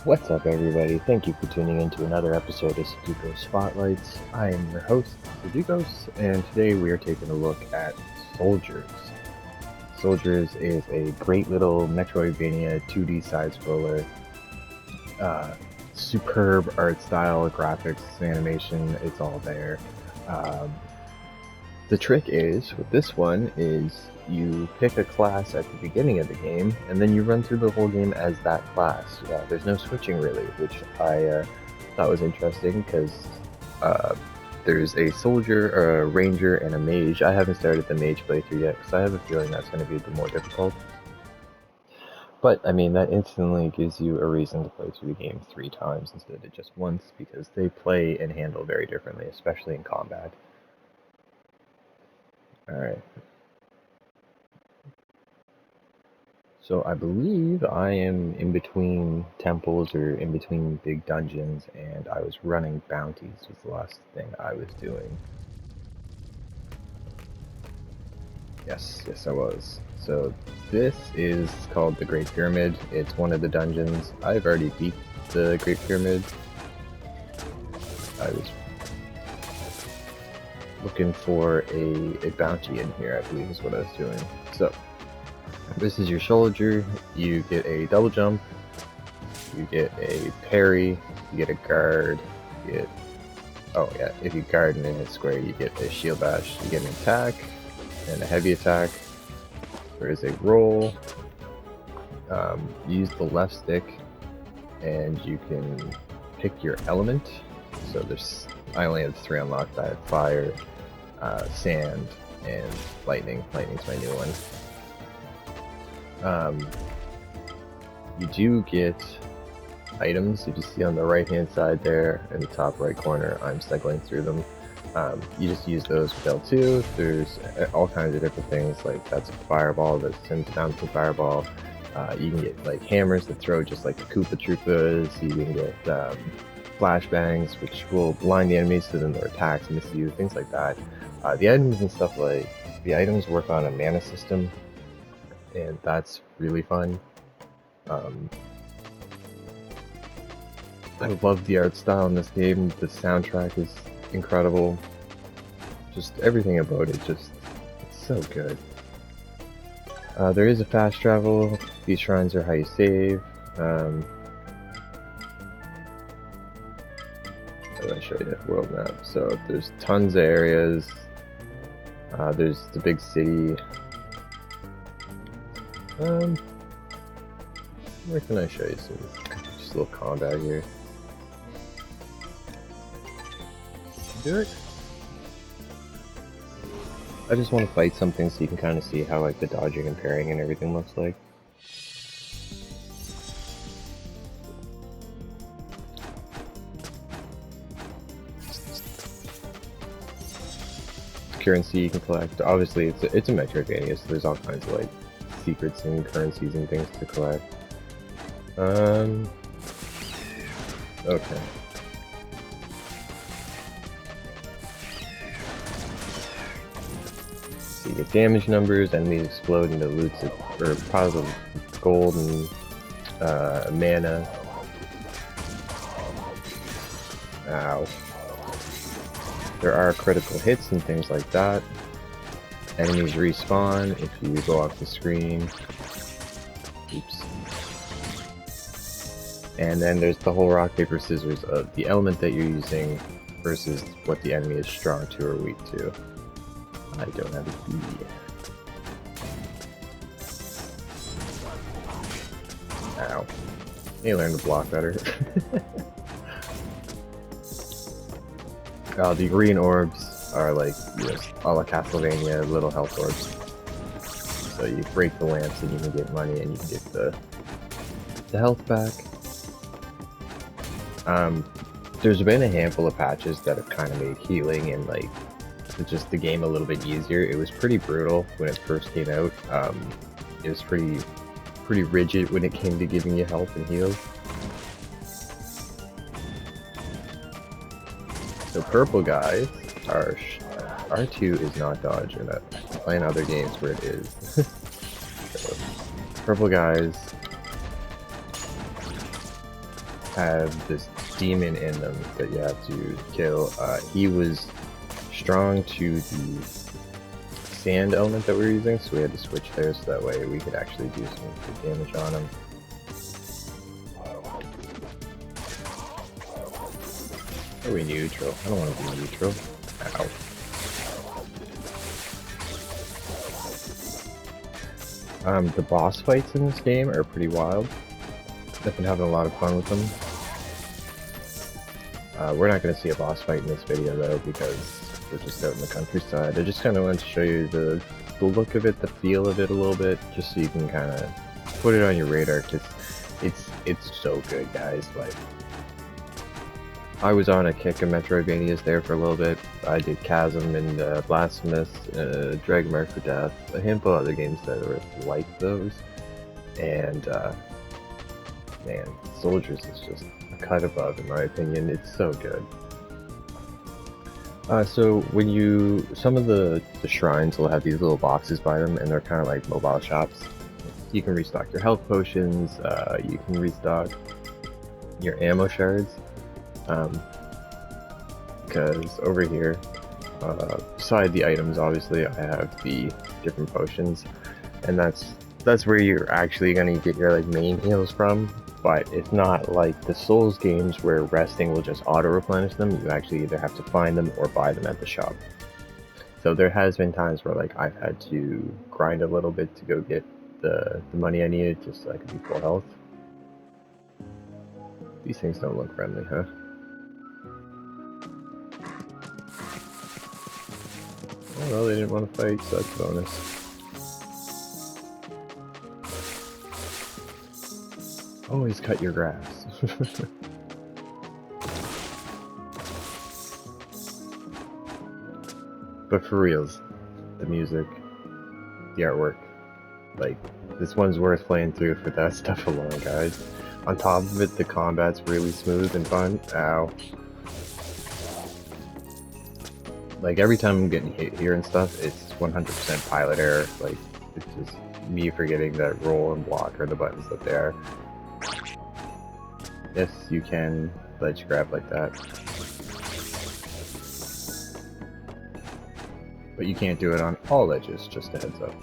What's up, everybody? Thank you for tuning in to another episode of Sudoku Spotlights. I am your host, Sudoku, and today we are taking a look at Souldiers. Souldiers is a great little Metroidvania 2D side-scroller. Superb art style, graphics, animation, it's all there. The trick is, with this one, is you pick a class at the beginning of the game, and then you run through the whole game as that class. There's no switching really, which I thought was interesting, because there's a soldier, a ranger, and a mage. I haven't started the mage playthrough yet, because I have a feeling that's going to be the more difficult. But, I mean, that instantly gives you a reason to play through the game 3 times instead of just once, because they play and handle very differently, especially in combat. Alright. So I believe I am in between temples or in between big dungeons, and I was running bounties was the last thing I was doing. Yes, I was. So this is called the Great Pyramid. It's one of the dungeons. I've already beat the Great Pyramid. I was looking for a bounty in here, I believe is what I was doing. So this is your soldier. You get a double jump, you get a parry, you get a guard, you get, oh yeah, if you guard and hit square, you get a shield bash, you get an attack, and a heavy attack. There is a roll. Use the left stick, and you can pick your element. So I only have 3 unlocked. I have fire, sand, and lightning. Lightning's my new one. You do get items. If you see on the right hand side there in the top right corner, I'm cycling through them. You just use those with L2. There's all kinds of different things, like that's a fireball, that's a bouncing fireball. You can get like hammers that throw just like the Koopa Troopas. You can get flashbangs, which will blind the enemies so then their attacks miss you, things like that. The items and stuff, like the items work on a mana system, and that's really fun. I love the art style in this game. The soundtrack is incredible. Just everything about it, it's so good. There is a fast travel. These shrines are how you save. I'm going to show you the world map. So there's tons of areas. There's the big city. Where can I show you some just a little combat here? Do it. I just want to fight something so you can kind of see how like the dodging and parrying and everything looks like. Currency you can collect. Obviously, it's a Metroidvania, so there's all kinds of like secrets and currencies and things to collect. Okay. So you get damage numbers, enemies explode into loots or piles of gold and mana. Ow. There are critical hits and things like that. Enemies respawn if you go off the screen. Oops. And then there's the whole rock, paper, scissors of the element that you're using versus what the enemy is strong to or weak to. I don't have a key. Ow. You learn to block better. The green orbs are like, you know, a la Castlevania, little health orbs. So you break the lamps and you can get money and you can get the health back. There's been a handful of patches that have kind of made healing and like just the game a little bit easier. It was pretty brutal when it first came out. It was pretty rigid when it came to giving you health and heals. So purple guys are R2 is not dodge, or not playing other games where it is. So, purple guys have this demon in them that you have to kill. He was strong to the sand element that we were using, so we had to switch there so that way we could actually do some good damage on him. Are we neutral? I don't want to be neutral. Ow. The boss fights in this game are pretty wild. I've been having a lot of fun with them. We're not going to see a boss fight in this video though, because we're just out in the countryside. I just kind of wanted to show you the look of it, the feel of it a little bit, just so you can kind of put it on your radar, because it's so good, guys. Like, I was on a kick of Metroidvanias there for a little bit. I did Chasm and Blasphemous, Dragon Mark for Death, a handful of other games that were like those, and man, Souldiers is just a cut above in my opinion. It's so good. So when some of the shrines will have these little boxes by them, and they're kind of like mobile shops. You can restock your health potions, you can restock your ammo shards, because over here, beside the items obviously, I have the different potions, and that's where you're actually going to get your like main heals from. But it's not like the Souls games where resting will just auto-replenish them. You actually either have to find them or buy them at the shop. So there has been times where like I've had to grind a little bit to go get the money I needed just so I could be full health. These things don't look friendly, huh? Oh well, they didn't want to fight, so that's a bonus. Always cut your grass. But for reals, the music, the artwork, like, this one's worth playing through for that stuff alone, guys. On top of it, the combat's really smooth and fun. Ow. Like, every time I'm getting hit here and stuff, it's 100% pilot error. Like, it's just me forgetting that roll and block are the buttons that they are. Yes, you can ledge grab like that. But you can't do it on all ledges, just a heads up.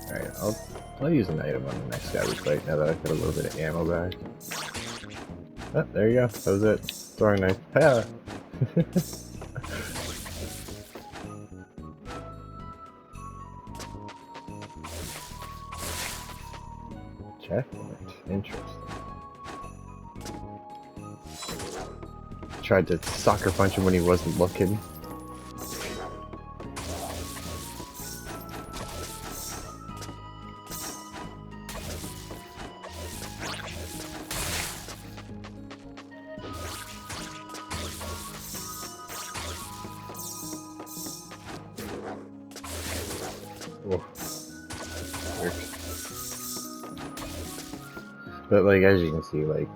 Alright, I'll use an item on the next guy we fight now that I've got a little bit of ammo back. Oh, there you go. That was it. Throwing knife. Ha! Checkpoint. Interesting. Tried to sucker punch him when he wasn't looking. But like, as you can see, like,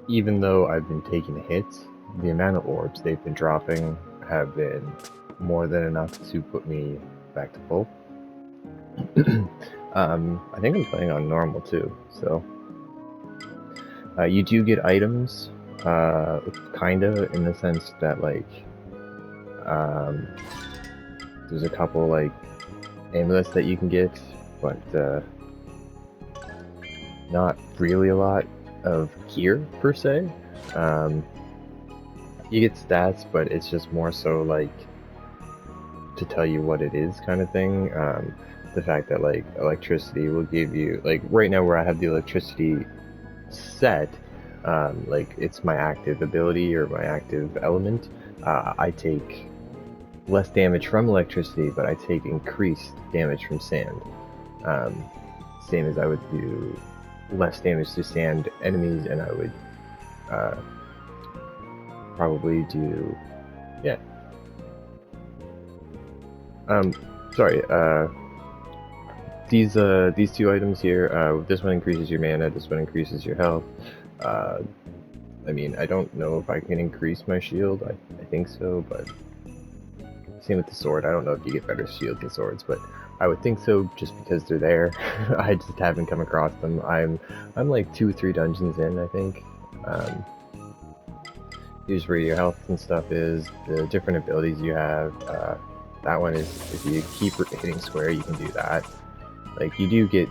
even though I've been taking hits, the amount of orbs they've been dropping have been more than enough to put me back to full. I think I'm playing on normal too, so you do get items, kinda, in the sense that like there's a couple like amulets that you can get, but not really a lot of gear per se. You get stats, but it's just more so like to tell you what it is kind of thing. The fact that like electricity will give you, like right now where I have the electricity set, like it's my active ability or my active element, I take less damage from electricity, but I take increased damage from sand. Same as I would do less damage to sand enemies, and I would probably do, yeah. Sorry, these two items here, this one increases your mana, this one increases your health. I mean, I don't know if I can increase my shield. I think so, but same with the sword. I don't know if you get better shields and swords, but I would think so just because they're there. I just haven't come across them. I'm like 2 or 3 dungeons in, I think. Here's where your health and stuff is, the different abilities you have. That one is, if you keep hitting square, you can do that. Like, you do get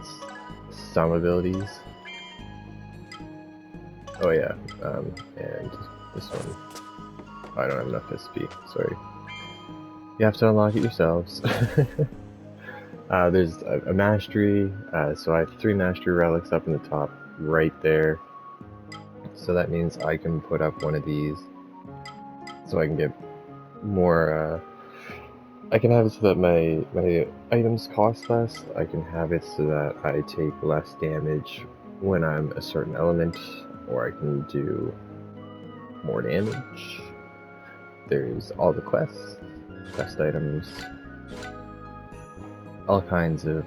some abilities. Oh yeah, and this one. Oh, I don't have enough SP, sorry. You have to unlock it yourselves. There's a mastery, so I have 3 mastery relics up in the top right there. So that means I can put up one of these, so I can get more, I can have it so that my items cost less. I can have it so that I take less damage when I'm a certain element, or I can do more damage. There's all the quests, quest items, all kinds of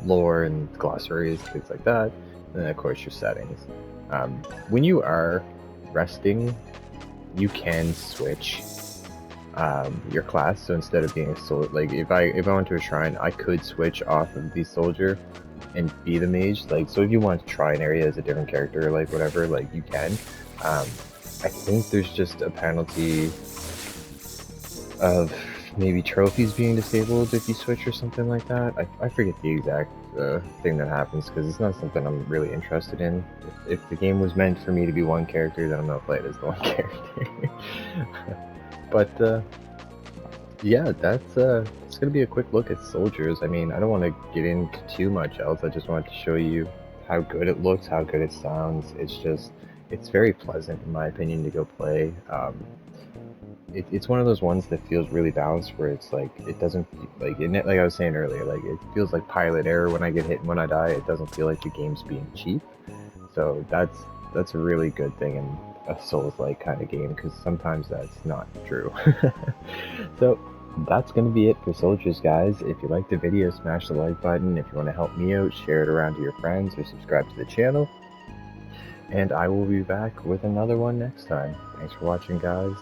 lore and glossaries, things like that, and then of course your settings. When you are resting, you can switch your class. So instead of being a soldier, like if I went to a shrine, I could switch off of the soldier and be the mage. Like, so if you want to try an area as a different character, like whatever, like you can. I think there's just a penalty of maybe trophies being disabled if you switch or something like that. I forget the exact thing that happens because it's not something I'm really interested in. If the game was meant for me to be one character, then I'm not playing as the one character. But yeah, that's it's gonna be a quick look at Soldiers. I mean, I don't want to get into too much else. I just wanted to show you how good it looks, how good it sounds. It's very pleasant in my opinion to go play. It's one of those ones that feels really balanced, where it's like it doesn't like like I was saying earlier, like it feels like pilot error when I get hit and when I die. It doesn't feel like the game's being cheap. So that's a really good thing in a Souls-like kind of game, because sometimes that's not true. So that's going to be it for Soldiers, guys. If you liked the video, smash the like button. If you want to help me out, share it around to your friends or subscribe to the channel. And I will be back with another one next time. Thanks for watching, guys.